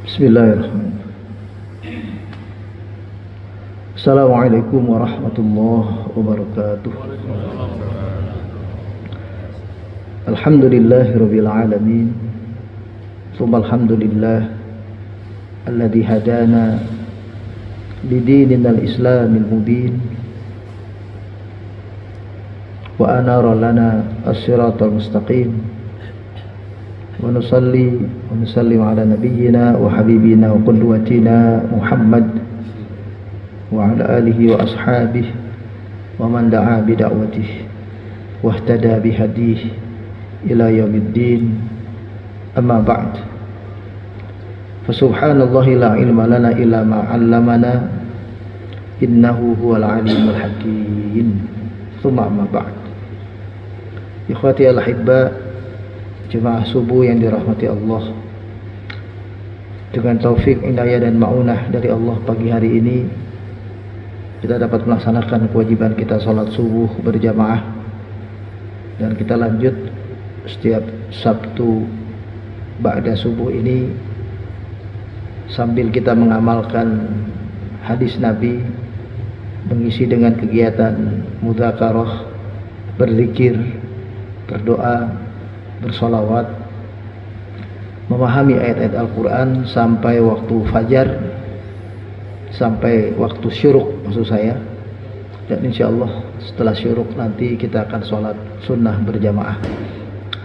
Bismillahirrahmanirrahim. Assalamualaikum warahmatullahi wabarakatuh. Alhamdulillahirabbil alamin. Tsumma alhamdulillah alladzi hadana lidinil islamil mubin wa anara lana as-siratal mustaqim. Wa nusalli wa nusallim ala nabiyyina wa habibina wa qudwatina Muhammad wa ala alihi wa ashabihi wa man da'a bi da'watihi wa ihtada bi hadihi ila yaumiddin. Amma ba'd. Fa subhanallahi la ilma lana illa ma 'allamana innahu huwal alimul hakim. Tsumma amma ba'd. Ikhwati al-ahibba, jemaah subuh yang dirahmati Allah, dengan taufik, hidayah dan ma'unah dari Allah, pagi hari ini kita dapat melaksanakan kewajiban kita salat subuh berjamaah, dan kita lanjut setiap Sabtu ba'da subuh ini sambil kita mengamalkan hadis Nabi, mengisi dengan kegiatan mudzakarah, berzikir, berdoa, bersolawat, memahami ayat-ayat Al-Quran sampai waktu fajar, sampai waktu syuruk maksud saya. Dan insya Allah setelah syuruk nanti kita akan sholat sunnah berjamaah.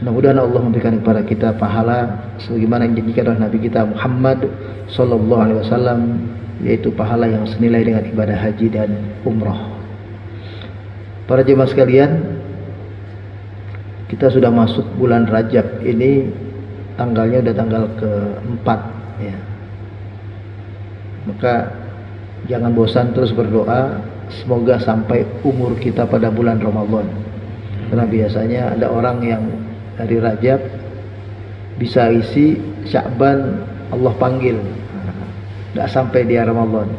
Mudah-mudahan Allah memberikan kepada kita pahala sebagaimana yang dijanjikan oleh Nabi kita Muhammad Sallallahu Alaihi Wasallam, yaitu pahala yang senilai dengan ibadah haji dan umrah. Para jemaah sekalian, kita sudah masuk bulan Rajab ini, tanggalnya udah tanggal ke-4 ya. Maka jangan bosan terus berdoa semoga sampai umur kita pada bulan Ramadan. Karena biasanya ada orang yang dari Rajab bisa isi Sya'ban, Allah panggil, tidak sampai dia Ramadan.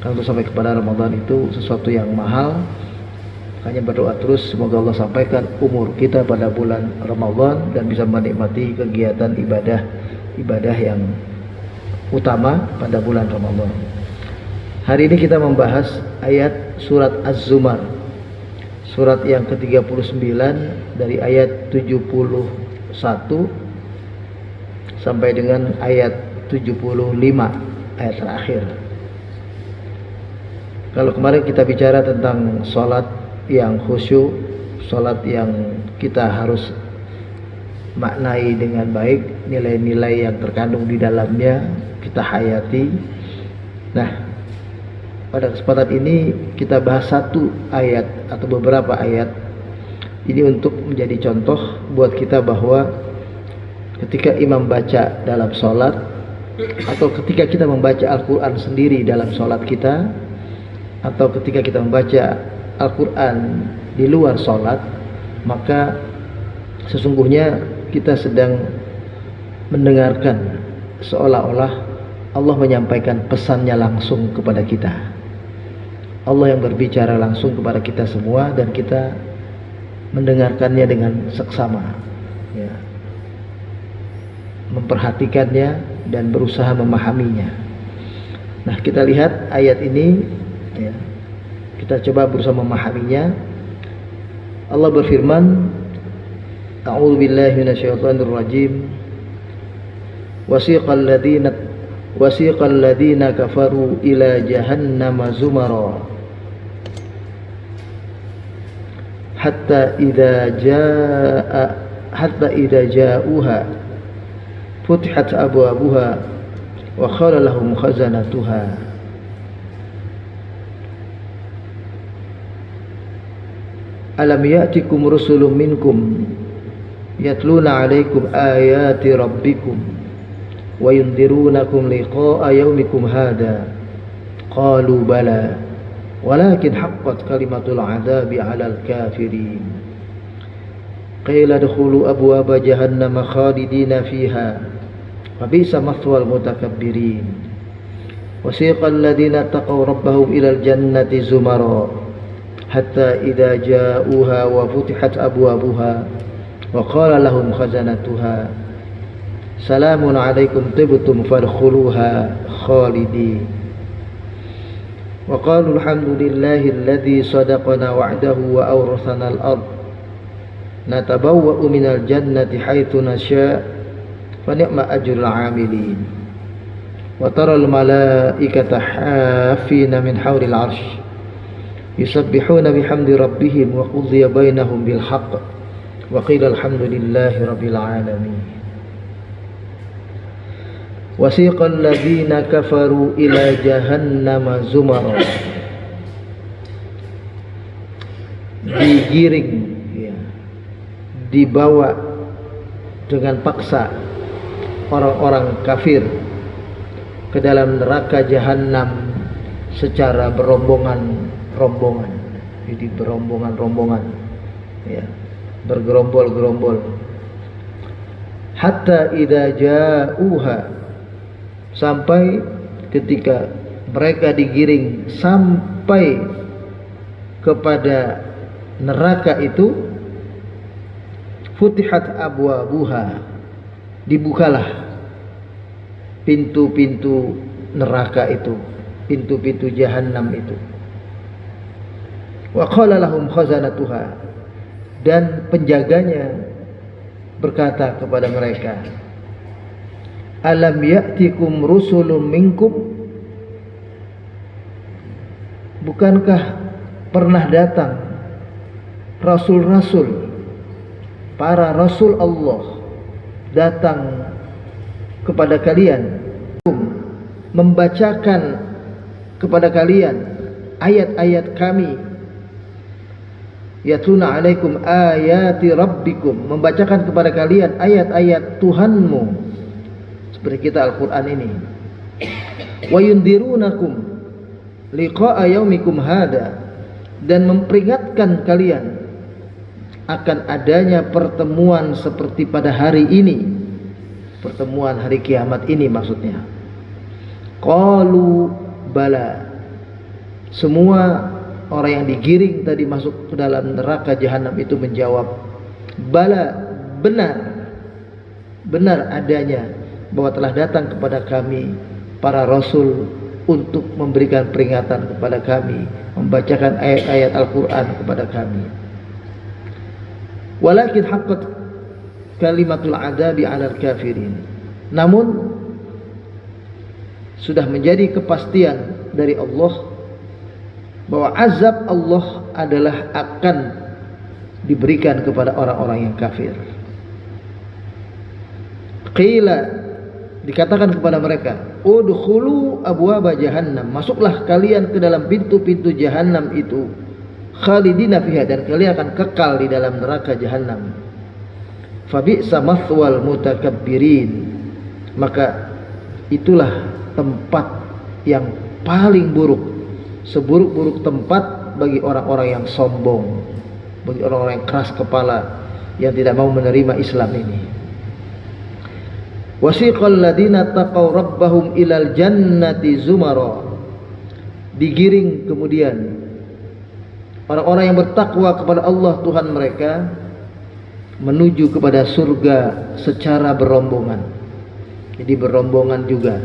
Kalau sampai kepada Ramadan itu sesuatu yang mahal. Hanya berdoa terus semoga Allah sampaikan umur kita pada bulan Ramadan dan bisa menikmati kegiatan ibadah yang utama pada bulan Ramadan. Hari ini kita membahas ayat surat Az-Zumar, surat yang ke-39 dari ayat 71 sampai dengan ayat 75, ayat terakhir. Kalau kemarin kita bicara tentang sholat yang khusyuk, salat yang kita harus maknai dengan baik, nilai-nilai yang terkandung di dalamnya kita hayati. Nah, pada kesempatan ini kita bahas satu ayat atau beberapa ayat ini untuk menjadi contoh buat kita bahwa ketika imam baca dalam salat atau ketika kita membaca Al-Quran sendiri dalam salat kita, atau ketika kita membaca Al-Quran di luar sholat, maka sesungguhnya kita sedang mendengarkan seolah-olah Allah menyampaikan pesannya langsung kepada kita. Allah yang berbicara langsung kepada kita semua dan kita mendengarkannya dengan seksama ya, memperhatikannya dan berusaha memahaminya. Nah, kita lihat ayat ini ya, kita coba berusaha memahaminya. Allah berfirman, A'udzu billahi minasyaitonir rajim. Wasiqal ladzina kafaru ila jahannama zumara hatta idza ja'uha futihat abwabuha wa qala lahum khazanatuha Alam ya'tikum rusulun minkum yatluna 'alaikum ayati rabbikum wa yundirunakum liqa'a yaumikum hadha qalu bala walakin haqqat kalimatul 'adzabi 'alal kafirin qila adkhulu abwaaba jahannama khalidina fiha wa bi'sa mathwal mutakabbirin wasiqal ladzina taqaw rabbahum ilal jannati zumara hatta idza ja'uha wa futihat abwabuha Wa qala lahum khazanatuha salamun alaikum tibtum fadkhuluha khalidin. Wa qalu alhamdulillahi alladhi sadaqana wa'dahu wa awrathana al-ard natabawwa'u minal jannati haitsu nasha' fa ni'ma ajrul 'amilin. Wa taral malaikata hafina min hawlil 'arsy yusabbihuna bihamdi rabbihim wa qudiya bainahum bil haqq wa qila alhamdulillahi rabbil 'alamin. Wasiqal ladzina kafaru ila jahannama zumara, digiring ya, dibawa dengan paksa orang-orang kafir ke dalam neraka jahanam secara berombongan-rombongan. Jadi berombongan-rombongan ya, bergerombol-gerombol. Hatta idza ja'uha, sampai ketika mereka digiring sampai kepada neraka itu, futihat abwabuha, dibukalah pintu-pintu neraka itu, pintu-pintu jahanam itu. Wa qala lahum khazanatuha, dan penjaganya berkata kepada mereka, alam ya'tikum rusulun minkum, bukankah pernah datang rasul-rasul, para rasul Allah datang kepada kalian, membacakan kepada kalian ayat-ayat kami, yatluna alaikum ayati rabbikum, membacakan kepada kalian ayat-ayat Tuhanmu, seperti kita Al-Quran ini. Wa yundirunakum liqa'a yaumikum hada, dan memperingatkan kalian akan adanya pertemuan seperti pada hari ini, pertemuan hari kiamat ini maksudnya. Qalu bala, semua orang yang digiring tadi masuk ke dalam neraka jahanam itu menjawab, bala, benar adanya bahwa telah datang kepada kami para rasul untuk memberikan peringatan kepada kami, membacakan ayat-ayat Al-Quran kepada kami. Walakin haqqat kalimatul adabi 'alal kafirin, namun sudah menjadi kepastian dari Allah bahwa azab Allah adalah akan diberikan kepada orang-orang yang kafir. Qila, dikatakan kepada mereka, udkhulu abwaaba jahannam, masuklah kalian ke dalam pintu-pintu jahanam itu, khalidina fiha, dan kalian akan kekal di dalam neraka jahanam. Fabi'sa mathwal mutakabbirin, maka itulah tempat yang paling buruk, seburuk-buruk tempat bagi orang-orang yang sombong, bagi orang-orang yang keras kepala, yang tidak mau menerima Islam ini. Wasiqal ladina taqaw rabbahum ilal jannati zumara, digiring kemudian orang-orang yang bertakwa kepada Allah Tuhan mereka menuju kepada surga secara berombongan. Jadi berombongan juga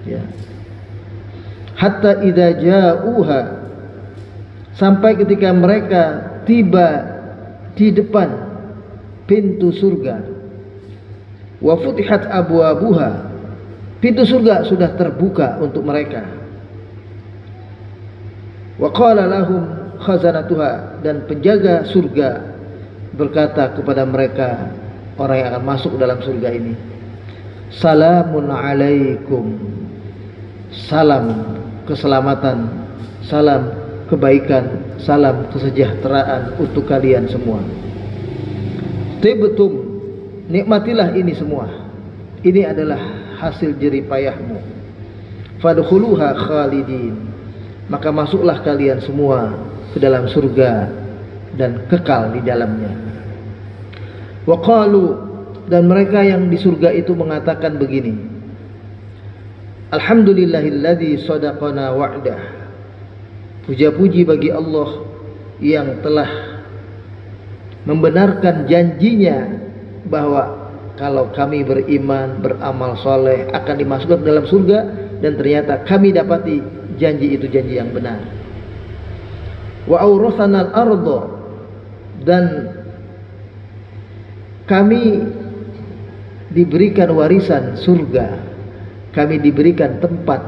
ya. Hatta idza ja'uha, sampai ketika mereka tiba di depan pintu surga. Wa futihat abwabuha, pintu surga sudah terbuka untuk mereka. Wa qala lahum khazanatuha, dan penjaga surga berkata kepada mereka, orang yang akan masuk dalam surga ini, salamun alaikum, salam keselamatan, salam kebaikan, salam kesejahteraan untuk kalian semua. Tibtum, nikmatilah ini semua, ini adalah hasil jerih payahmu. Fadkhuluha khalidin, maka masuklah kalian semua ke dalam surga dan kekal di dalamnya. Wa qalu, dan mereka yang di surga itu mengatakan begini, alhamdulillahilladzi sadaqana wa'dah, puja-puji bagi Allah yang telah membenarkan janjinya bahwa kalau kami beriman, beramal soleh akan dimasukkan dalam surga, dan ternyata kami dapati janji itu janji yang benar. Wa awrathana al-ardh, dan kami diberikan warisan surga, kami diberikan tempat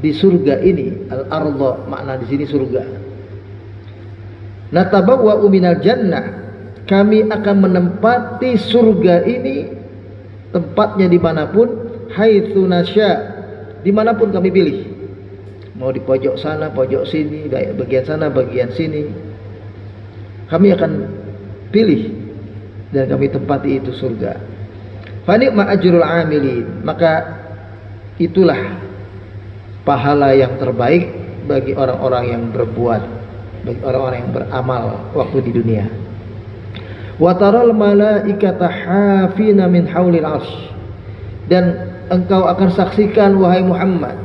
di surga ini. Al-ardh makna di sini surga. Natabawwa'u minal jannah, kami akan menempati surga ini tempatnya dimanapun, haitsu nasya, dimanapun kami pilih, mau di pojok sana, pojok sini, bagian sana, bagian sini, kami akan pilih dan kami tempati itu surga. Fa ni'ma ajrul amilin, maka itulah pahala yang terbaik bagi orang-orang yang berbuat, bagi orang-orang yang beramal waktu di dunia. Wa taral malaikata hafina min haulil arsy, dan engkau akan saksikan wahai Muhammad,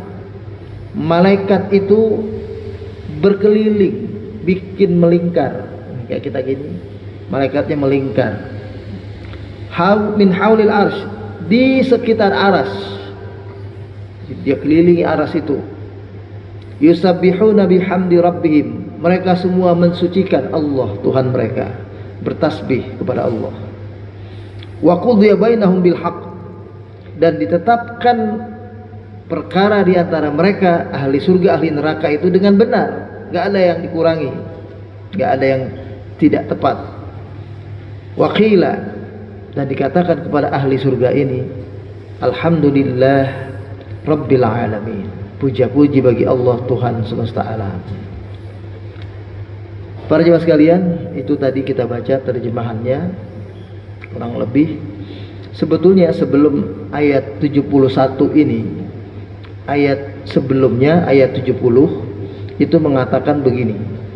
malaikat itu berkeliling, bikin melingkar kayak kita gini, malaikatnya melingkar. Min haulil arsy, di sekitar aras, dia kelilingi aras itu. Yusabbihuna bihamdi rabbihim, mereka semua mensucikan Allah Tuhan mereka, bertasbih kepada Allah. Wa qudiya bainahum bil haqq, dan ditetapkan perkara di antara mereka, ahli surga ahli neraka itu dengan benar, enggak ada yang dikurangi, enggak ada yang tidak tepat. Wa qila, dan dikatakan kepada ahli surga ini, alhamdulillah rabbil alamin, puja-puji bagi Allah Tuhan semesta alam. Para jemaah sekalian, itu tadi kita baca terjemahannya kurang lebih. Sebetulnya sebelum ayat 71 ini, ayat sebelumnya ayat 70 itu mengatakan begini,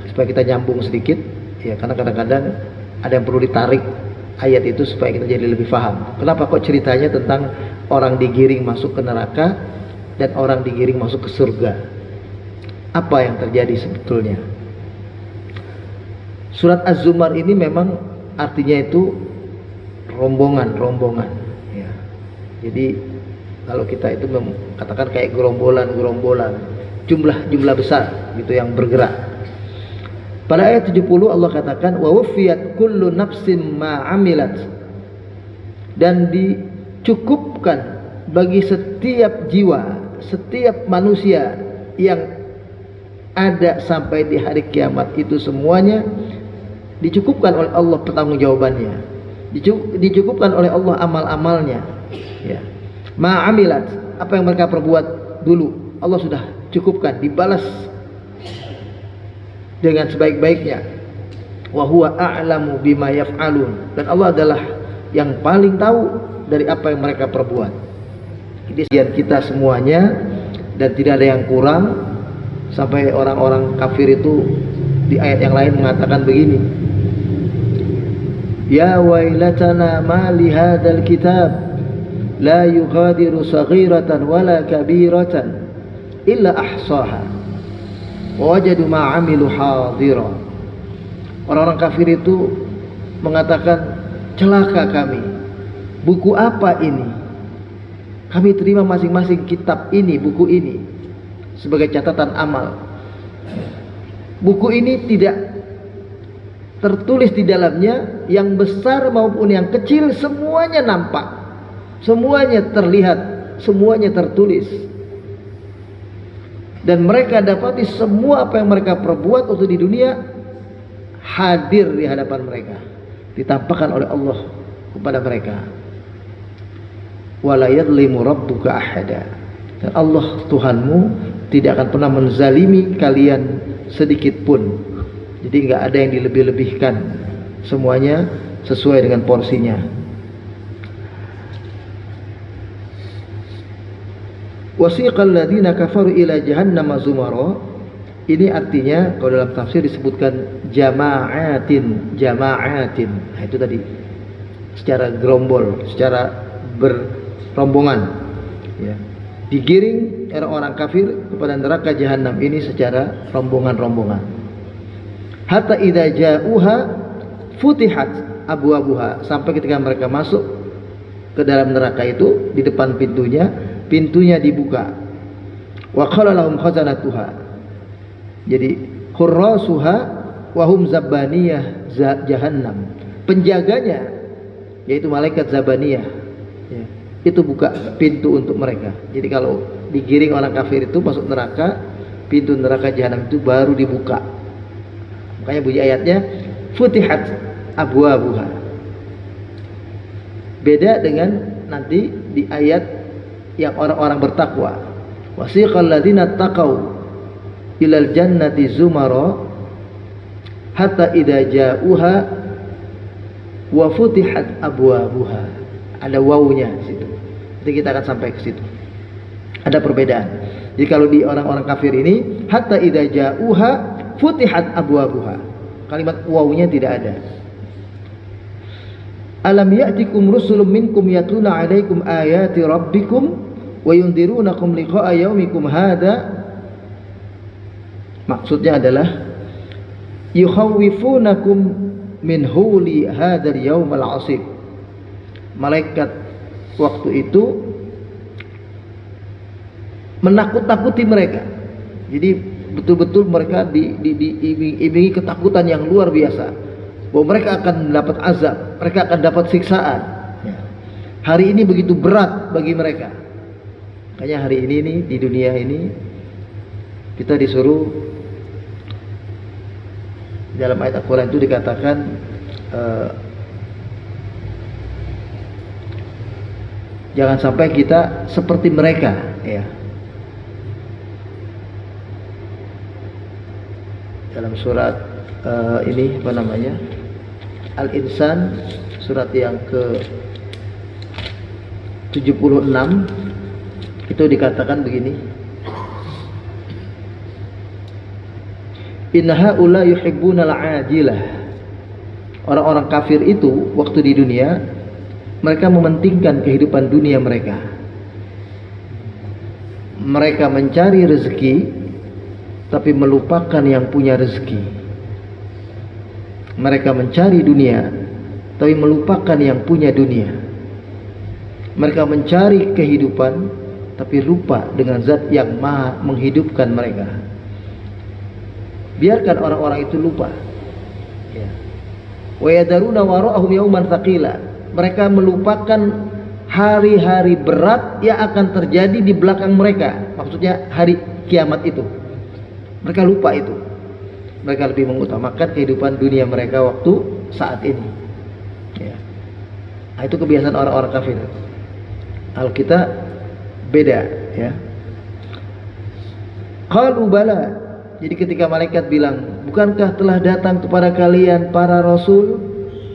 supaya kita nyambung sedikit ya, karena kadang-kadang ada yang perlu ditarik ayat itu supaya kita jadi lebih paham. Kenapa kok ceritanya tentang orang digiring masuk ke neraka dan orang digiring masuk ke surga? Apa yang terjadi sebetulnya? Surat Az-Zumar ini memang artinya itu rombongan ya. Jadi kalau kita itu katakan kayak gerombolan jumlah besar gitu yang bergerak. Pada ayat 70 Allah katakan wa wufiyat kullu nafsin ma amilat, dan dicukupkan bagi setiap jiwa, setiap manusia yang ada sampai di hari kiamat itu semuanya dicukupkan oleh Allah pertanggungjawabannya, dicukupkan oleh Allah amal-amalnya ya. Ma'amilat, apa yang mereka perbuat dulu Allah sudah cukupkan, dibalas dengan sebaik-baiknya. Wa huwa a'lamu bima yaf'alun, dan Allah adalah yang paling tahu dari apa yang mereka perbuat. Ini kita semuanya dan tidak ada yang kurang. Sampai orang-orang kafir itu di ayat yang lain mengatakan begini, ya wailatana ma li hadzal kitab la yughadiru saghiratan wala kabiratan illa ahsaha wa wajadu ma amilu hadira. Orang-orang kafir itu mengatakan, celaka kami, buku apa ini? Kami terima masing-masing kitab ini, buku ini sebagai catatan amal. Buku ini tidak tertulis di dalamnya yang besar maupun yang kecil, semuanya nampak, semuanya terlihat, semuanya tertulis. Dan mereka dapati semua apa yang mereka perbuat waktu di dunia hadir di hadapan mereka, ditampakkan oleh Allah kepada mereka. Wala yadlimu rabbuka ahada, dan Allah Tuhanmu tidak akan pernah menzalimi kalian sedikit pun. Jadi nggak ada yang dilebih-lebihkan, semuanya sesuai dengan porsinya. Wasiqal ladzina kafaru ila jahannam zumara, ini artinya kalau dalam tafsir disebutkan jama'atin. Nah, itu tadi secara gerombol, secara berrombongan ya. Digiring orang-orang kafir kepada neraka jahanam ini secara rombongan-rombongan. Hatta idza ja'uha futihat, abwabuha, sampai ketika mereka masuk ke dalam neraka itu, di depan pintunya dibuka. Wa qala lahum khazanatuha, jadi hurrasuha wa hum zabaniyah jahannam, penjaganya yaitu malaikat zabaniyah ya, itu buka pintu untuk mereka. Jadi kalau digiring orang kafir itu masuk neraka, pintu neraka jahanam itu baru dibuka. Makanya bunyi ayatnya futihat abwabuha. Beda dengan nanti di ayat yang orang-orang bertakwa. Wasiqal ladzina taqau ilal jannati zumara hatta idza ja'uha wa futihat abwabuha. Ada wawunya di situ. Nanti kita akan sampai ke situ. Ada perbedaan. Jadi kalau di orang-orang kafir ini hatta idza ja'uha futihat abwabuha. Kalimat wawunya tidak ada. Alam ya'tikum rusulun minkum yatluna 'alaikum ayati rabbikum wa yundirunakum liqa'a yaumikum hadza. Maksudnya adalah yukhawwifunakum min huli hadzal yaumal 'asib. Malaikat waktu itu menakut-nakuti mereka. Jadi betul-betul mereka diiming-imingi ketakutan yang luar biasa, bahwa mereka akan mendapat azab, mereka akan dapat siksaan. Hari ini begitu berat bagi mereka. Makanya hari ini nih, di dunia ini kita disuruh, dalam ayat Al-Quran itu dikatakan jangan sampai kita seperti mereka ya. Dalam surat ini apa namanya, Al-Insan, surat yang ke 76 itu dikatakan begini, inna haula yuhibbunal ajilah. Orang-orang kafir itu waktu di dunia mereka mementingkan kehidupan dunia mereka. Mereka mencari rezeki tapi melupakan yang punya rezeki. Mereka mencari dunia tapi melupakan yang punya dunia. Mereka mencari kehidupan tapi lupa dengan zat yang maha menghidupkan mereka. Biarkan orang-orang itu lupa. Wa yadaruna wara'ahum yauman tsaqila. Mereka melupakan hari-hari berat yang akan terjadi di belakang mereka. Maksudnya hari kiamat itu. Mereka lupa itu. Mereka lebih mengutamakan kehidupan dunia mereka waktu saat ini. Ya. Nah, itu kebiasaan orang-orang kafir. Kalau kita beda, ya. Qalu bala. Jadi ketika malaikat bilang, bukankah telah datang kepada kalian para rasul,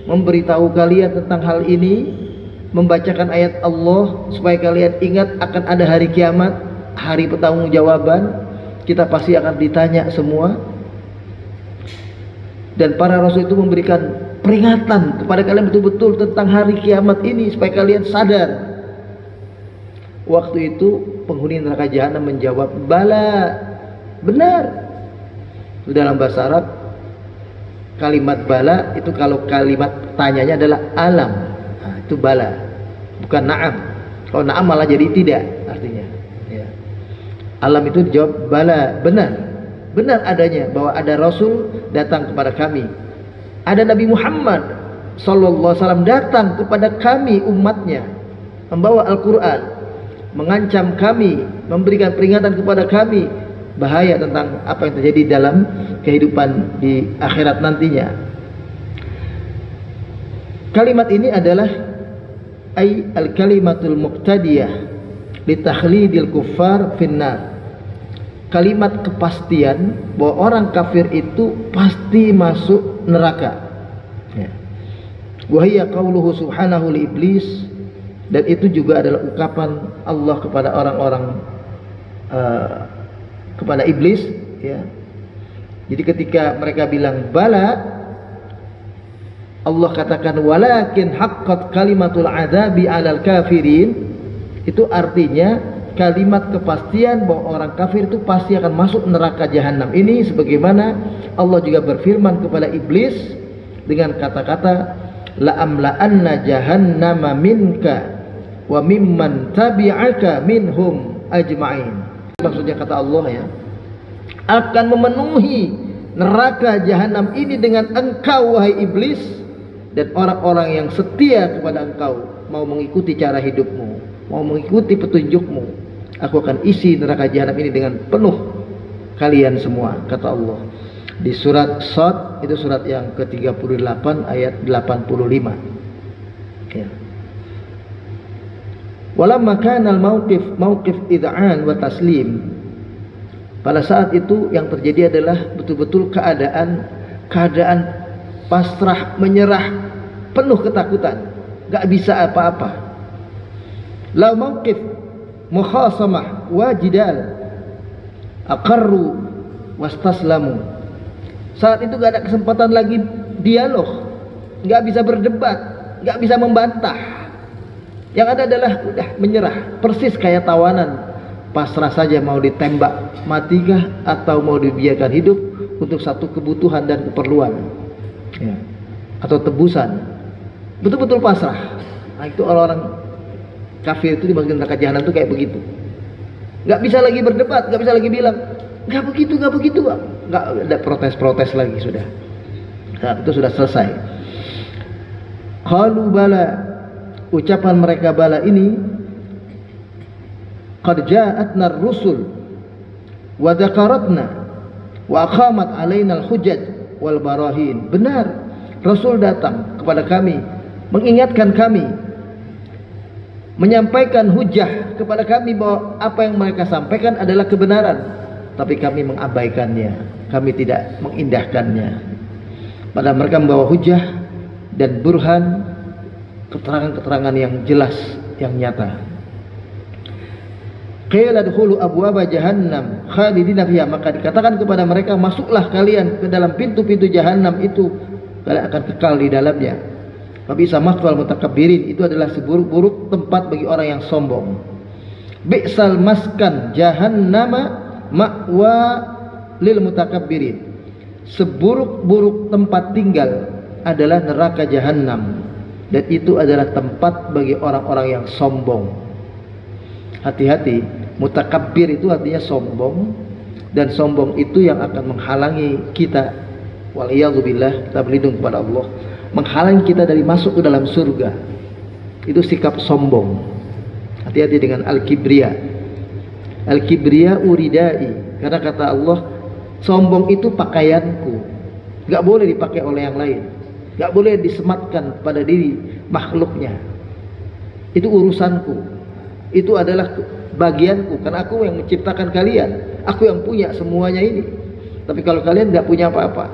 memberitahu kalian tentang hal ini, membacakan ayat Allah supaya kalian ingat akan ada hari kiamat, hari pertanggungjawaban, kita pasti akan ditanya semua. Dan para rasul itu memberikan peringatan kepada kalian betul-betul tentang hari kiamat ini supaya kalian sadar. Waktu itu penghuni neraka jahanam menjawab, bala, benar. Dalam bahasa Arab kalimat bala itu kalau kalimat tanyanya adalah alam, nah, itu bala, bukan na'am. Kalau na'am malah jadi tidak artinya ya. Alam itu dijawab bala, benar, benar adanya bahwa ada Rasul datang kepada kami, ada Nabi Muhammad sallallahu alaihi wasallam datang kepada kami umatnya, membawa Al-Quran, mengancam kami, memberikan peringatan kepada kami bahaya tentang apa yang terjadi dalam kehidupan di akhirat nantinya. Kalimat ini adalah al-kalimatul muqtadiyah li takhlidil kuffar finnar. Kalimat kepastian bahwa orang kafir itu pasti masuk neraka. Wa hiya qauluhu subhanahu li iblis, dan itu juga adalah ucapan Allah kepada orang-orang kepada iblis ya. Jadi ketika mereka bilang bala, Allah katakan walakin haqqat kalimatul adzabi 'alal kafirin. Itu artinya kalimat kepastian bahwa orang kafir itu pasti akan masuk neraka jahanam. Ini sebagaimana Allah juga berfirman kepada iblis dengan kata-kata la amla'anna jahannama minka wa mimman tabi'aka minhum ajma'in. Maksudnya kata Allah ya, akan memenuhi neraka jahanam ini dengan engkau wahai iblis dan orang-orang yang setia kepada engkau, mau mengikuti cara hidupmu, mau mengikuti petunjukmu. Aku akan isi neraka jahanam ini dengan penuh kalian semua, kata Allah. Di surat Shad, itu surat yang ke-38 ayat 85. Ya. Walamma kana al-mauqif id'an wa taslim. Pada saat itu yang terjadi adalah betul-betul keadaan pasrah, menyerah, penuh ketakutan, gak bisa apa-apa. La mauqif mukhasamah wa jidal, aqarru wastaslamu. Saat itu gak ada kesempatan lagi dialog, gak bisa berdebat, gak bisa membantah. Yang ada adalah udah menyerah, persis kayak tawanan, pasrah saja, mau ditembak matikah atau mau dibiarkan hidup untuk satu kebutuhan dan keperluan ya, atau tebusan. Betul-betul pasrah. Nah, itu orang-orang kafir itu dimasukkan neraka jahanam itu kayak begitu. Gak bisa lagi berdebat, gak bisa lagi bilang gak begitu, gak ada protes-protes lagi, sudah. Nah, itu sudah selesai. Qalu bala, ucapan mereka bala ini, qad ja'atna ar-rusul wa dzakaratna wa aqamat alaina al-hujaj wal barahin. Benar, Rasul datang kepada kami, mengingatkan kami, menyampaikan hujah kepada kami bahwa apa yang mereka sampaikan adalah kebenaran, tapi kami mengabaikannya, kami tidak mengindahkannya. Padahal mereka membawa hujah dan burhan, keterangan-keterangan yang jelas, yang nyata. Qila dkhulu abwaaba jahannam khalidina fiha, maka dikatakan kepada mereka, masuklah kalian ke dalam pintu-pintu jahanam itu, kalian akan kekal di dalamnya. Fabisa mathwal mutakabbirin, itu adalah seburuk-buruk tempat bagi orang yang sombong. Bi'sal maskan jahannama ma'wa lil mutakabbirin, seburuk-buruk tempat tinggal adalah neraka jahanam, dan itu adalah tempat bagi orang-orang yang sombong. Hati-hati, mutakabbir itu artinya sombong, dan sombong itu yang akan menghalangi kita, waliyadzubillah, kita berlindung kepada Allah, menghalangi kita dari masuk ke dalam surga. Itu sikap sombong. Hati-hati dengan al-kibriya. Al-kibriya uridai, karena kata Allah, sombong itu pakaianku, gak boleh dipakai oleh yang lain, gak boleh disematkan pada diri makhluknya. Itu urusanku, itu adalah bagianku, karena aku yang menciptakan kalian, aku yang punya semuanya ini. Tapi kalau kalian gak punya apa-apa,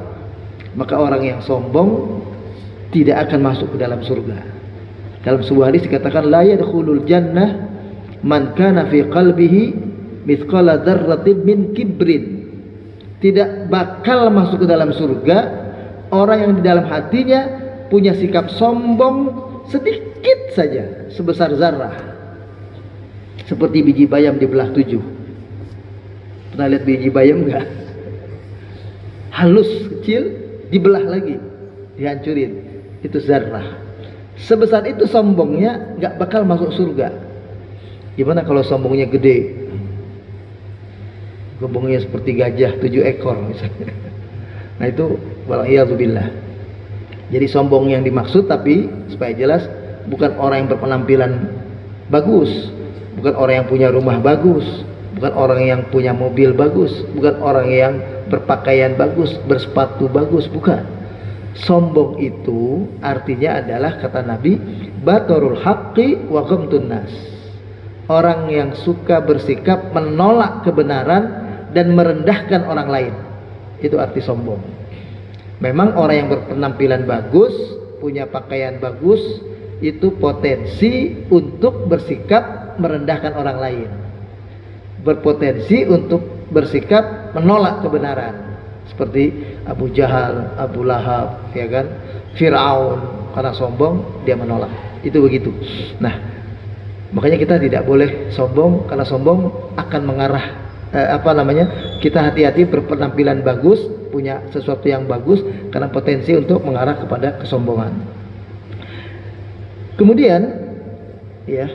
maka orang yang sombong tidak akan masuk ke dalam surga. Dalam sebuah hadis dikatakan, la yadkhulul jannah man kana fi qalbihi mithqala dzarratin min kibrin. Tidak bakal masuk ke dalam surga orang yang di dalam hatinya punya sikap sombong sedikit saja, sebesar zarah, seperti biji bayam dibelah 7. Pernah lihat biji bayam enggak? Halus, kecil, dibelah lagi, dihancurin. Itu zarah. Sebesar itu sombongnya, enggak bakal masuk surga. Gimana kalau sombongnya gede? Sombongnya seperti gajah 7 ekor misalnya. Nah itu waliyadzubillah. Jadi sombong yang dimaksud, tapi supaya jelas, bukan orang yang berpenampilan bagus, bukan orang yang punya rumah bagus, bukan orang yang punya mobil bagus, bukan orang yang berpakaian bagus, bersepatu bagus, bukan. Sombong itu artinya adalah, kata Nabi, batorul haqqi wa ghamtun nas, orang yang suka bersikap menolak kebenaran dan merendahkan orang lain. Itu arti sombong. Memang orang yang berpenampilan bagus, punya pakaian bagus, itu potensi untuk bersikap merendahkan orang lain, berpotensi untuk bersikap menolak kebenaran, seperti Abu Jahal, Abu Lahab, ya kan, Fir'aun. Karena sombong dia menolak. Itu begitu. Nah, makanya kita tidak boleh sombong, karena sombong akan mengarah kita hati-hati berpenampilan bagus, punya sesuatu yang bagus, karena potensi untuk mengarah kepada kesombongan. Kemudian ya,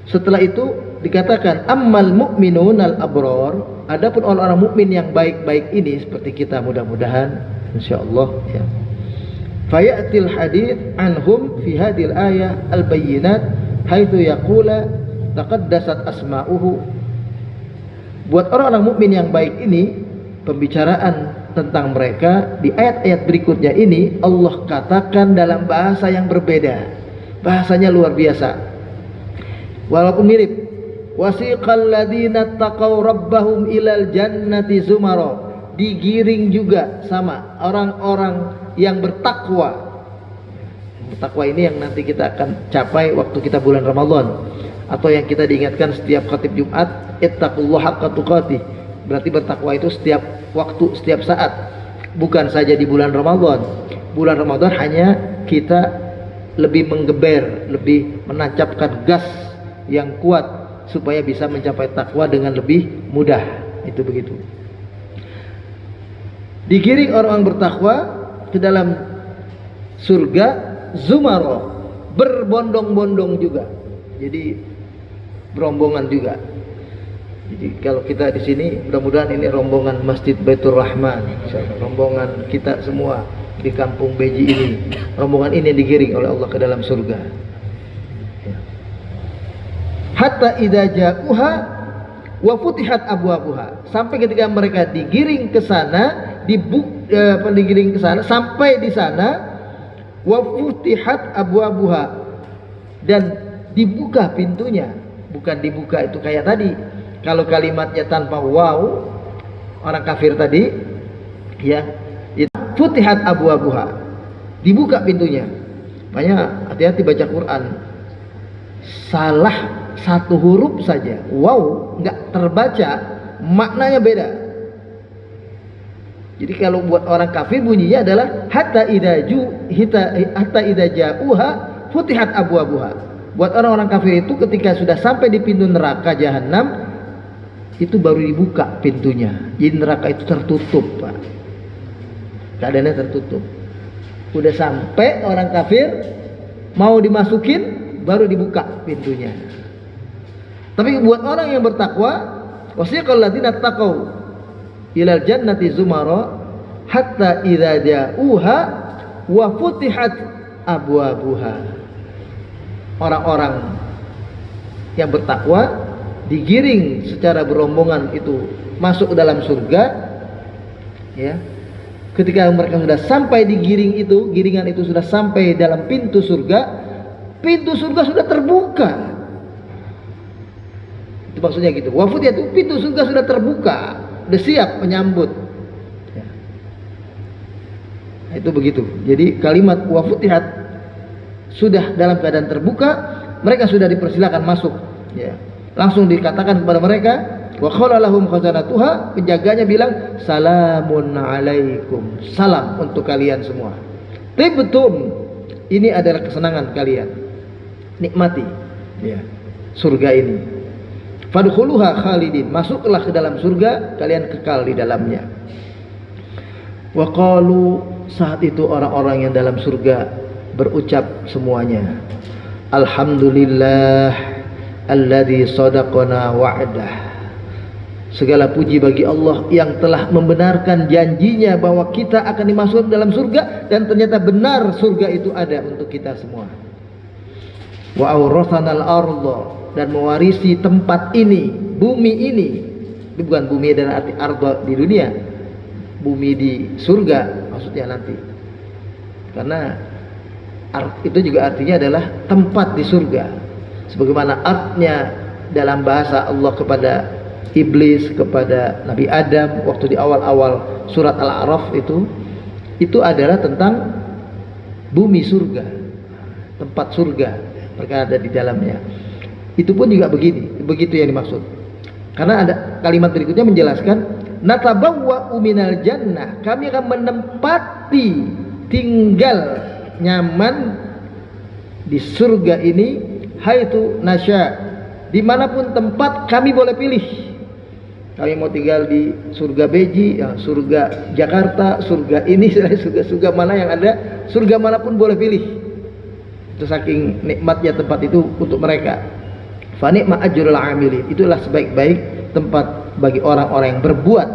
setelah itu dikatakan ammal mu'minun al abror, adapun orang-orang mukmin yang baik-baik ini seperti kita mudah-mudahan insyaallah ya. Fayatil hadits anhum fi hadhil ayah al bayyinat haitsu yaqula taqaddasat asma'uhu. Buat orang-orang mukmin yang baik ini, pembicaraan tentang mereka di ayat-ayat berikutnya ini Allah katakan dalam bahasa yang berbeda. Bahasanya luar biasa. Walaupun mirip. Wasiqal ladzina taqaw rabbahum ilal jannati zumara. Digiring juga sama orang-orang yang bertakwa. Bertakwa ini yang nanti kita akan capai waktu kita bulan Ramadan, atau yang kita diingatkan setiap khatib Jumat, ittaqullaha haqqa tuqatih. Berarti bertakwa itu setiap waktu, setiap saat, bukan saja di bulan Ramadan. Bulan Ramadan hanya kita lebih menggeber, lebih menancapkan gas yang kuat supaya bisa mencapai takwa dengan lebih mudah. Itu begitu. Digiring orang bertakwa ke dalam surga zumaro, berbondong-bondong juga. Jadi berombongan juga. Jadi kalau kita di sini, mudah-mudahan ini rombongan Masjid Baitur Rahman, rombongan kita semua di kampung Beji ini, rombongan ini digiring oleh Allah ke dalam surga. Hatta idza ja'uha wa futihat abwabuha, sampai ketika mereka digiring ke sana, digiring ke sana, sampai di sana, wa futihat abwabuha, dan dibuka pintunya. Bukan dibuka itu kayak tadi. Kalau kalimatnya tanpa waw, orang kafir tadi, ya, itu futihat abwabuha, dibuka pintunya. Makanya hati-hati baca Quran. Salah satu huruf saja, waw, nggak terbaca, maknanya beda. Jadi kalau buat orang kafir bunyinya adalah hatta idza ja'uha futihat abwabuha. Buat orang-orang kafir itu ketika sudah sampai di pintu neraka jahanam, itu baru dibuka pintunya. Jadi neraka itu tertutup, Pak. Keadaannya tertutup. Udah sampai orang kafir mau dimasukin, baru dibuka pintunya. Tapi buat orang yang bertakwa, wasiqal ladzina taqaw ilal jannati zumara hatta idza ja'uha wa futihat abwabuha. Orang-orang yang bertakwa digiring secara berombongan itu masuk ke dalam surga, ya. Ketika mereka sudah sampai digiring itu, giringan itu sudah sampai dalam pintu surga sudah terbuka. Itu maksudnya gitu. Wafud itu pintu surga sudah terbuka, sudah siap menyambut. Ya. Nah, itu begitu. Jadi kalimat wafutihat sudah dalam keadaan terbuka, mereka sudah dipersilakan masuk. Ya. Langsung dikatakan kepada mereka, wa qala lahum khazanatuha, penjaganya bilang salamun alaikum, salam untuk kalian semua. Tibtum, ini adalah kesenangan kalian, nikmati ya surga ini. Fadkhuluha khalidin, masuklah ke dalam surga, kalian kekal di dalamnya. Wa qalu, saat itu orang-orang yang dalam surga berucap semuanya, alhamdulillah alladzi sadaqana wa'dah. Segala puji bagi Allah yang telah membenarkan janjinya bahwa kita akan dimasukkan dalam surga, dan ternyata benar surga itu ada untuk kita semua. Wa awrathanal ardha, dan mewarisi tempat ini, bumi ini. Ini bukan bumi dalam arti ardha di dunia, bumi di surga maksudnya nanti. Karena itu juga artinya adalah tempat di surga. Sebagaimana artnya dalam bahasa Allah kepada iblis, kepada Nabi Adam waktu di awal-awal surat Al-A'raf itu adalah tentang bumi surga, tempat surga, mereka ada di dalamnya. Itu pun juga begitu yang dimaksud. Karena ada kalimat berikutnya menjelaskan, natabawwa'u minal jannah, kami akan menempati, tinggal nyaman di surga ini, haitsu nasya, dimanapun tempat kami boleh pilih. Kami mau tinggal di surga Beji, ya, surga Jakarta, surga ini, surga mana yang ada, surga manapun boleh pilih. Saking nikmatnya tempat itu untuk mereka. Fa ni'ma ajrul amilin, itulah sebaik-baik tempat bagi orang-orang yang berbuat.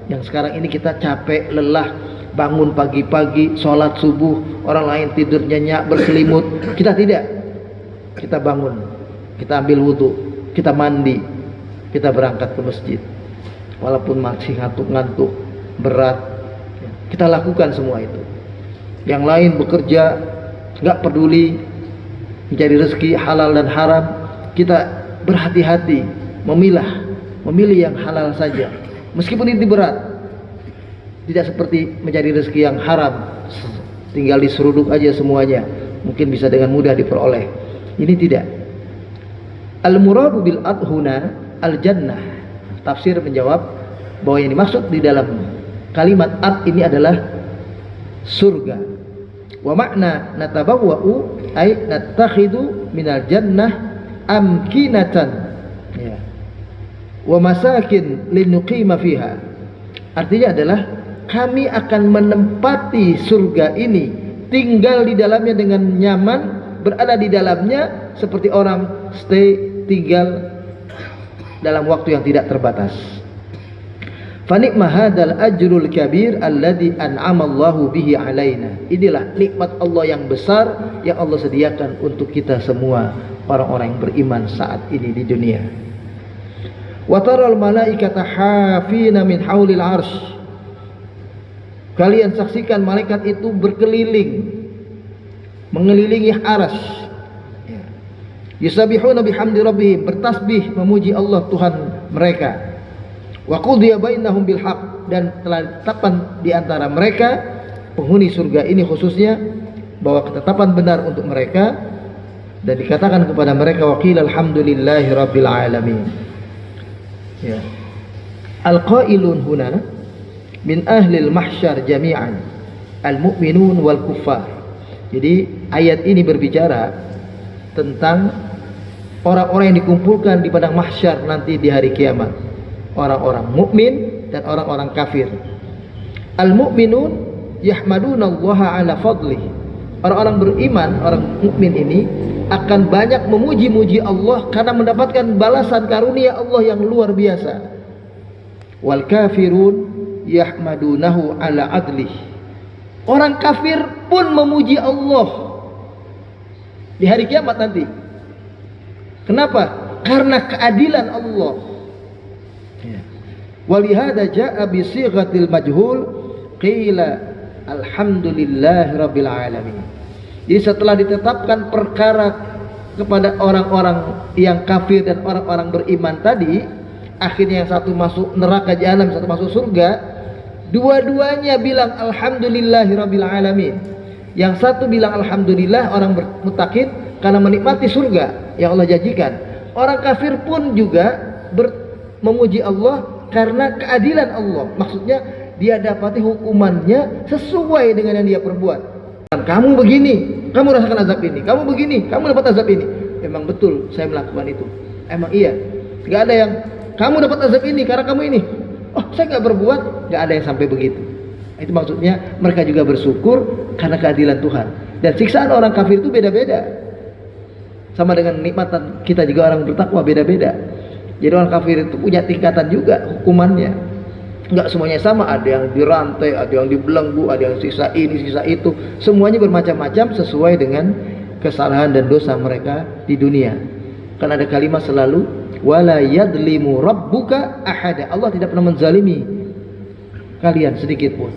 Yang sekarang ini kita capek, lelah, bangun pagi-pagi, sholat subuh, orang lain tidur nyenyak berselimut, kita tidak. Kita bangun, kita ambil wudhu, kita mandi, kita berangkat ke masjid. Walaupun masih ngantuk-ngantuk, berat, kita lakukan semua itu. Yang lain bekerja, nggak peduli, mencari rezeki halal dan haram, kita berhati-hati memilih yang halal saja, meskipun itu berat. Tidak seperti mencari rezeki yang haram, tinggal diseruduk aja semuanya, mungkin bisa dengan mudah diperoleh. Ini tidak. Al-muradu bil adhuna al-jannah. Tafsir menjawab bahwa yang dimaksud di dalam kalimat ad ini adalah surga. Wa makna natabawwa'u ay nattakhidu minal jannah amkinatan, ya, wa masakin linuqima fiha. Artinya adalah kami akan menempati surga ini, tinggal di dalamnya dengan nyaman, berada di dalamnya seperti orang tinggal dalam waktu yang tidak terbatas. Fa ni'ma hadzal ajrul kabir alladzi an'ama Allahu bihi alaina. Inilah nikmat Allah yang besar yang Allah sediakan untuk kita semua orang-orang yang beriman saat ini di dunia. Wa taral malaikata hafina min haulil arsy. Kalian saksikan malaikat itu berkeliling mengelilingi arsy. Yusabihuna bihamdi rabbihim, bertasbih memuji Allah Tuhan mereka. Wa qudiya bainahum bil haqq, dan telah ditetapkan di antara mereka penghuni surga ini khususnya bahwa ketetapan benar untuk mereka, dan dikatakan kepada mereka waqil alhamdulillahi rabbil alamin. Ya. Al-qailun huna min ahlil mahsyar jami'an al-mu'minun wal kuffar. Jadi ayat ini berbicara tentang orang-orang yang dikumpulkan di padang mahsyar nanti di hari kiamat, orang-orang mukmin dan orang-orang kafir. Al-mu'minun yahmadunallaha ala fadlih. Orang-orang beriman, orang mukmin ini akan banyak memuji-muji Allah karena mendapatkan balasan karunia Allah yang luar biasa. Wal kafirun yahmadunahu ala adlih. Orang kafir pun memuji Allah di hari kiamat nanti. Kenapa? Karena keadilan Allah. Walihada jaa bi sighatil majhul qila alhamdulillahi rabbil alamin. Jadi setelah ditetapkan perkara kepada orang-orang yang kafir dan orang-orang beriman tadi, akhirnya yang satu masuk neraka jahanam, yang satu masuk surga, dua-duanya bilang alhamdulillahi rabbil alamin. Yang satu bilang alhamdulillah, orang muttaqin, karena menikmati surga yang Allah janjikan. Orang kafir pun juga memuji Allah karena keadilan Allah. Maksudnya dia dapati hukumannya sesuai dengan yang dia perbuat. Kamu begini, kamu rasakan azab ini. Kamu begini, kamu dapat azab ini. Memang betul saya melakukan itu. Emang iya. Gak ada yang kamu dapat azab ini karena kamu ini. Oh, saya gak berbuat. Gak ada yang sampai begitu. Itu maksudnya mereka juga bersyukur karena keadilan Tuhan. Dan siksaan orang kafir itu beda-beda. Sama dengan nikmatan kita juga orang bertakwa beda-beda. Jadi orang kafir itu punya tingkatan juga hukumannya. Enggak semuanya sama, ada yang dirantai, ada yang dibelenggu, ada yang sisa ini, sisa itu. Semuanya bermacam-macam sesuai dengan kesalahan dan dosa mereka di dunia. Kan ada kalimat selalu wala yadlimu rabbuka ahada. Allah tidak pernah menzalimi kalian sedikit pun.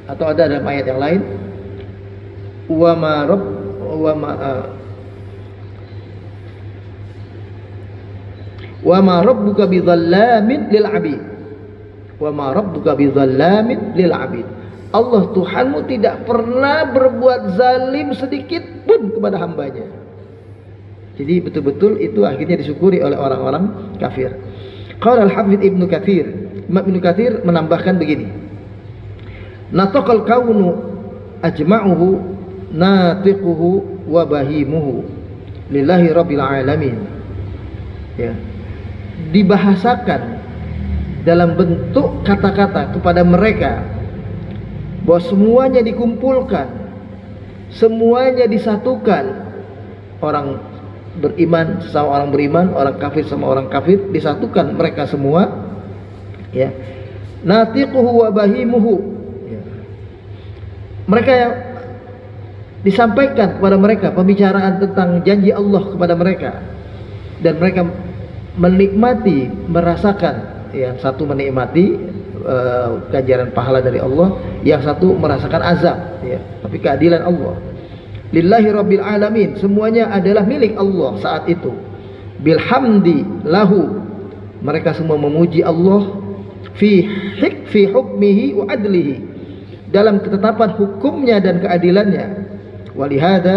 Atau ada dalam ayat yang lain wa ma rabbuka bidzallamin lil 'abid. Wa ma rabbuka bidzallamin lil 'abid. Allah Tuhanmu tidak pernah berbuat zalim sedikit pun kepada hambanya. Jadi betul-betul itu akhirnya disyukuri oleh orang-orang kafir. Qala al-Hafidz Ibnu Katsir, Imam Ibnu Katsir menambahkan begini. Nataqal kaunu ajma'uhu natiquhu wa bahimuhu lillahi rabbil alamin. Ya. Dibahasakan dalam bentuk kata-kata kepada mereka bahwa semuanya dikumpulkan, semuanya disatukan orang beriman sesama orang beriman, orang kafir sama orang kafir disatukan mereka semua, ya. Natiquhu wa bahimuhu, ya. Mereka yang disampaikan kepada mereka pembicaraan tentang janji Allah kepada mereka, dan mereka menikmati, merasakan, yang satu menikmati ganjaran pahala dari Allah, yang satu merasakan azab, ya, tapi keadilan Allah. Lillahi rabbil alamin, semuanya adalah milik Allah saat itu. Bilhamdi lahu, mereka semua memuji Allah fi hukmihi wa adlihi, dalam ketetapan hukumnya dan keadilannya. Walihada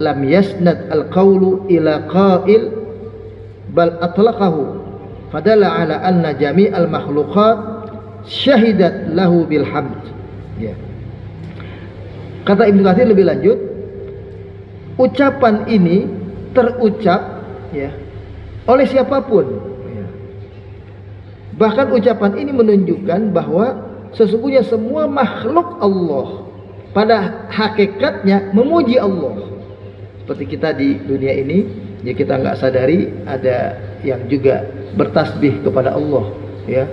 lam yasnad al-qawlu ila qail bal atlaqahu fadalla ala anna jami'al makhluqat syahidat lahu bilhamd, ya. Kata Ibnu Katsir lebih lanjut, ucapan ini terucap, ya, oleh siapapun, ya. Bahkan ucapan ini menunjukkan bahwa sesungguhnya semua makhluk Allah pada hakikatnya memuji Allah. Seperti kita di dunia ini, ya, kita nggak sadari ada yang juga bertasbih kepada Allah, ya,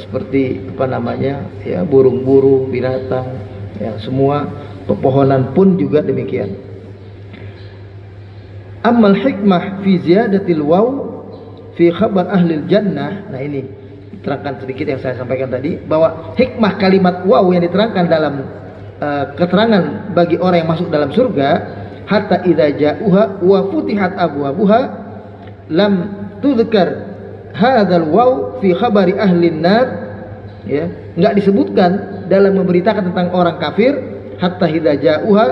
seperti apa namanya, ya, burung-burung, binatang, ya, semua, pepohonan pun juga demikian. Amal hikmah fi ziyadatil waw fi khabar ahlil jannah. Nah, ini diterangkan sedikit yang saya sampaikan tadi, bahwa hikmah kalimat waw yang diterangkan dalam keterangan bagi orang yang masuk dalam surga, hatta idza ja'uha wa futihat abwabuha lam tudhkar hadzal waw fi khabari ahlin nar, ya, enggak disebutkan dalam memberitakan tentang orang kafir. Hatta idza ja'uha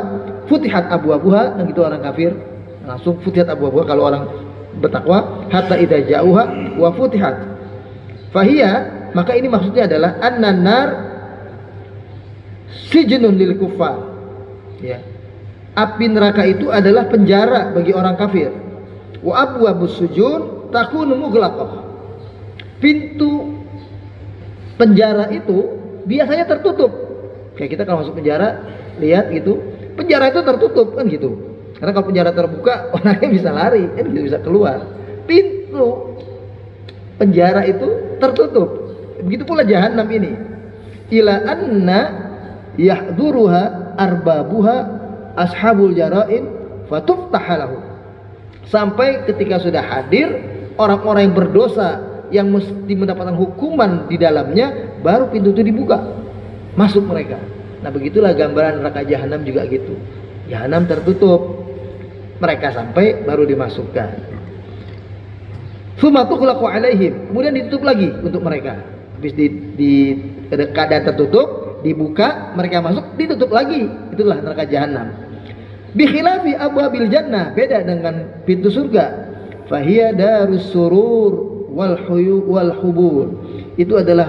futihat abwabuha, gitu orang kafir langsung futihat abwabuha. Kalau orang bertakwa, hatta idza ja'uha wa futihat fahiya, maka ini maksudnya adalah annan nar sijnun lil kuffar, ya. Api neraka itu adalah penjara bagi orang kafir. Wa abwabus sujun takunu mughlaqah, pintu penjara itu biasanya tertutup. Kayak kita kalau masuk penjara, lihat gitu, penjara itu tertutup kan gitu. Karena kalau penjara terbuka, orangnya bisa lari, kan gitu, bisa keluar. Pintu penjara itu tertutup. Begitu pula jahanam ini. Ila anna yahduruha arbabuha ashabul jara'im fatuftahalahu, sampai ketika sudah hadir orang-orang yang berdosa yang mesti mendapatkan hukuman di dalamnya, baru pintu itu dibuka, masuk mereka. Nah, begitulah gambaran neraka jahanam juga gitu. Jahanam tertutup, mereka sampai baru dimasukkan. Tsumma tughlaqu alaihim, kemudian ditutup lagi untuk mereka. Habis di keadaan tertutup, dibuka, mereka masuk, ditutup lagi. Itulah neraka jahanam. Bi khilafi abwabil jannah, beda dengan pintu surga. Fahiya darus surur wal hubur, itu adalah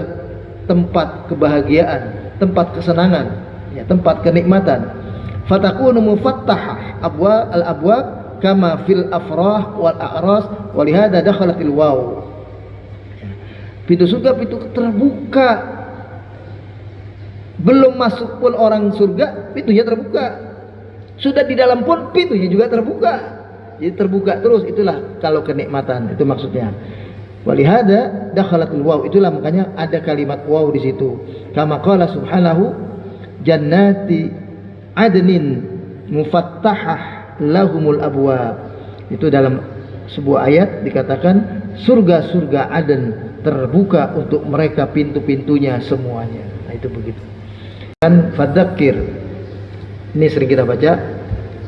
tempat kebahagiaan, tempat kesenangan, ya, tempat kenikmatan. Fatakunu mufattahah al abwab kama fil afrah wal a'ras, walihada dakhalatil waw. Pintu surga pintu terbuka, belum masuk pun orang surga pintunya terbuka, sudah di dalam pun pintunya juga terbuka. Jadi terbuka terus, itulah kalau kenikmatan, itu maksudnya. Walihada dakhalatul waw, itulah makanya ada kalimat waw di situ. Kama qala subhanahu jannati adnin mufattahah lahumul abwab. Itu dalam sebuah ayat dikatakan surga-surga Aden terbuka untuk mereka pintu-pintunya semuanya. Nah, itu begitu. Dan fadzakir, ini sering kita baca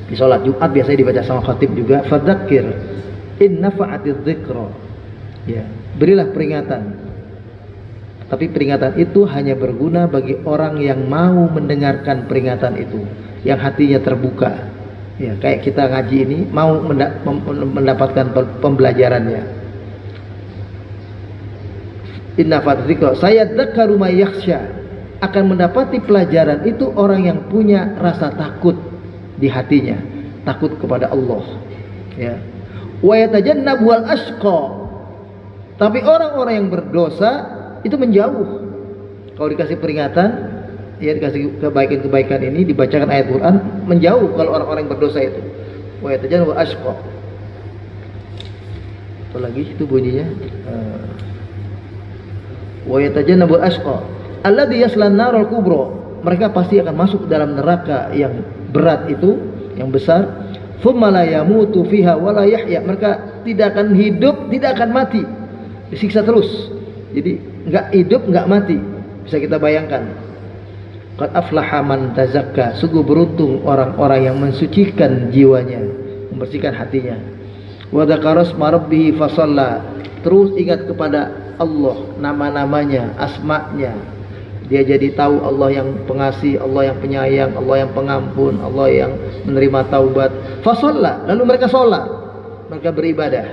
di sholat Jumat, biasanya dibaca sama khatib juga. Fadzakir in nafa'atiz dzikra, ya, berilah peringatan. Tapi peringatan itu hanya berguna bagi orang yang mau mendengarkan peringatan itu, yang hatinya terbuka, ya, kayak kita ngaji ini mau mendapatkan pembelajarannya. Inna fadzikra sayadzakkaru may yakhsha, akan mendapati pelajaran itu orang yang punya rasa takut di hatinya, takut kepada Allah, ya. Wa yatajannabu al ashqa, tapi orang-orang yang berdosa itu menjauh. Kalau dikasih peringatan, ya, dikasih kebaikan-kebaikan ini, dibacakan ayat Quran, menjauh kalau orang-orang yang berdosa itu. wa yatajannabu al-ashqa. Apa lagi itu bunyinya? Wa yatajannabu al-ashqa alladhi yaslan narul kubra. Mereka pasti akan masuk dalam neraka yang berat itu, yang besar. Thumma la yamutu fiha wa la yahya. Mereka tidak akan hidup, tidak akan mati. Disiksa terus. Jadi enggak hidup, enggak mati. Bisa kita bayangkan. Qad aflaha man tazakka. Sungguh beruntung orang-orang yang mensucikan jiwanya, membersihkan hatinya. Wa dzakara asma rabbih fa shalla. Terus ingat kepada Allah, nama-namanya, asma'nya. Dia jadi tahu Allah yang pengasih, Allah yang penyayang, Allah yang pengampun, Allah yang menerima taubat. Fa shalla, lalu mereka sholat, mereka beribadah.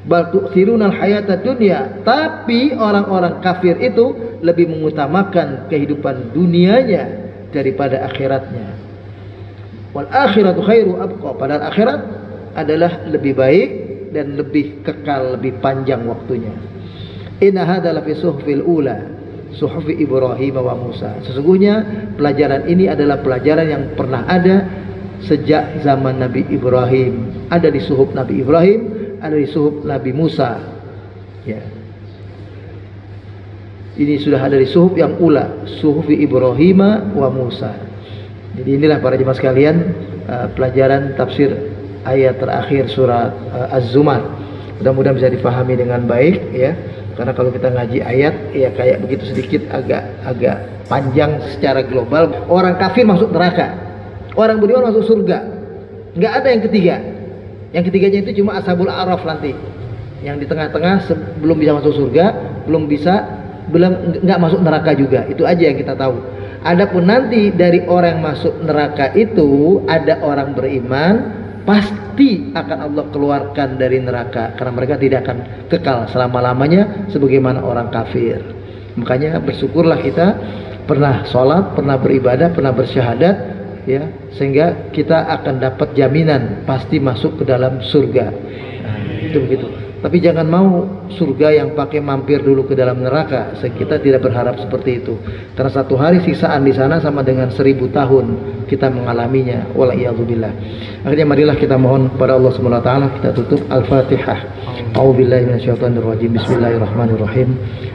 Bal tu'thirunal hayatad dunya. Tapi orang-orang kafir itu lebih mengutamakan kehidupan dunianya daripada akhiratnya. Wal akhiratu khairu abqa. Padahal akhirat adalah lebih baik dan lebih kekal, lebih panjang waktunya. Inna hadza la fi suhufil ula, suhufi Ibrahim wa Musa. Sesungguhnya pelajaran ini adalah pelajaran yang pernah ada sejak zaman Nabi Ibrahim. Ada di suhuf Nabi Ibrahim, ada di suhuf Nabi Musa. Ya. Ini sudah ada di suhuf yang ula, suhufi Ibrahim wa Musa. Jadi inilah para jemaah sekalian, pelajaran tafsir ayat terakhir surat Az-Zumar. Mudah-mudahan bisa dipahami dengan baik ya. Karena kalau kita ngaji ayat ya kayak begitu sedikit agak panjang secara global. Orang kafir masuk neraka, orang beriman masuk surga. Nggak ada yang ketiga. Yang ketiganya itu cuma ashabul a'raf nanti. Yang di tengah-tengah belum bisa masuk surga, nggak masuk neraka juga. Itu aja yang kita tahu. Adapun nanti dari orang yang masuk neraka itu ada orang beriman, pasti akan Allah keluarkan dari neraka karena mereka tidak akan kekal selama-lamanya sebagaimana orang kafir. Makanya bersyukurlah kita pernah sholat, pernah beribadah, pernah bersyahadat ya, sehingga kita akan dapat jaminan pasti masuk ke dalam surga. Nah, itu begitu. Tapi jangan mau surga yang pakai mampir dulu ke dalam neraka. Kita tidak berharap seperti itu. Karena satu hari siksaan di sana sama dengan 1000 tahun kita mengalaminya. Wala'iyadzubillah. Akhirnya marilah kita mohon kepada Allah Subhanahu wa taala, kita tutup Al-Fatihah. A'udzubillahi minasyaitonirrajim. Bismillahirrahmanirrahim.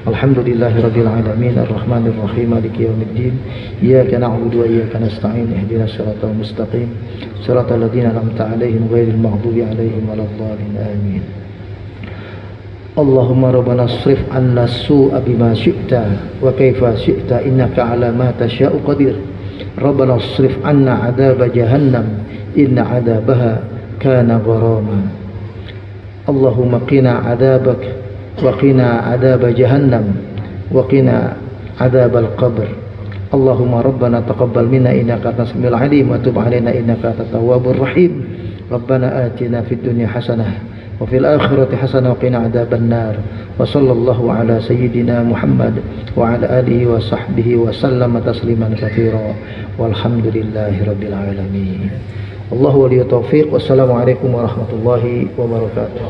Alhamdulillahirabbil alamin arrahmanirrahim maliki yaumiddin. Iyyaka na'budu wa iyyaka nasta'in. Ihdinas siratal mustaqim. Siratal ladzina an'amta 'alaihim ghairil maghdubi 'alaihim waladdallin. Amin. Allahumma rabbana asrif anna su'a bima syi'ta wa kaifa syi'ta innaka 'ala ma tasya'u qadir. Rabbana asrif anna 'adzaba jahannam inna 'adzabaha kana gharama. Allahumma qina 'adzabak wa qina 'adzaba jahannam wa qina 'adzabal qabr. Allahumma rabbana taqabbal minna innaka antas samiul 'alim wa tub 'alaina innaka antat tawwabur rahim. Rabbana atina fid dunya hasanah وفي الآخرة حسنة وقنا عذاب النار وصلى الله على سيدنا محمد وعلى آله وصحبه وسلم تسليما كثيرا والحمد لله رب العالمين. الله ولي التوفيق والسلام عليكم ورحمة الله وبركاته.